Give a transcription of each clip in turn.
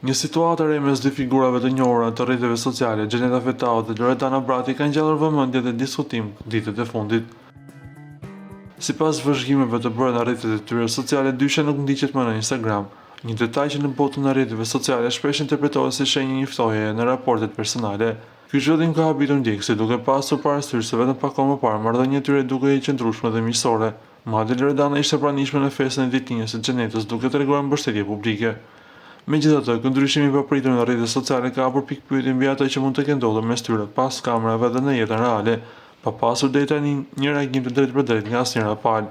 Një situatë e re mes dy figurave të njohura të rrjeteve sociale, Xheneta Fetau dhe Loredana Brati, ka ngjallur vëmendje dhe diskutim ditët e fundit. Sipas vëzhgimeve të bërë në rrjetet e tyre sociale, dyshja nuk ndiqet më në Instagram, një detaj që në botën e rrjeteve sociale shpesh interpretohet si shenjë njoftojeje në raportet personale. Ky zhvillim ka habitur ndjekësit, duke pasur parasysh se vetëm pak kohë më parë marrëdhënia e tyre dukej e qëndrueshme dhe miqësore. Madje Loredana ishte pranishme në festën e ditëlindjes së Xhenetës, duke treguar mbështetje publike. Megjithatë, ky ndryshim i papritur në rrjetet sociale ka hapur pikë pyetje mbi ato që mund të kenë ndodhur mes tyre pas kamerave dhe në jetën reale, pa pasur deri tani një reagim të drejtë nga asnjëra palë.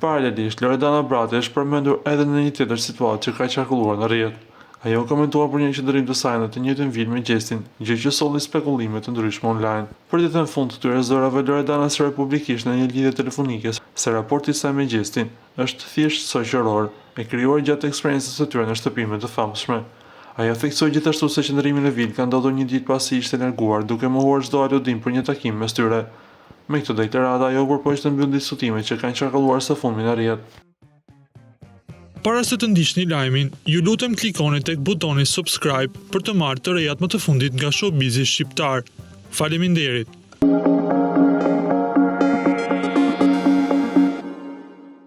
Paralelisht, Loredana Brati është përmendur edhe në një tjetër situatë që ka qarkulluar në rrjet. Ajo komentuar për një qëndrim të saj në të njëjtën video me Gjestin, gjë që solli spekullime të ndryshme online. Për ditën fund të këtyre zërave, Loredana sëroi publikisht në një lidhje telefonike se raporti i saj me Gjestin është thjesht shoqëror, e krijuar gjatë eksperiencës së tyre në shtëpime të famshme. Ajo theksoi gjithashtu se qëndrimi në Vil ka ndodhur një ditë pasi ishte larguar, duke mohuar çdo aludim për një takim mes tyre. Me këtë deklarata, ajo përpoq të mbyll diskutimet që kanë qarkulluar së fundmi në rrjet. Para se të ndiqni lajmin, ju lutem klikoni tek butoni subscribe për të marrë të rejat më të fundit nga showbizi shqiptar. Faleminderit.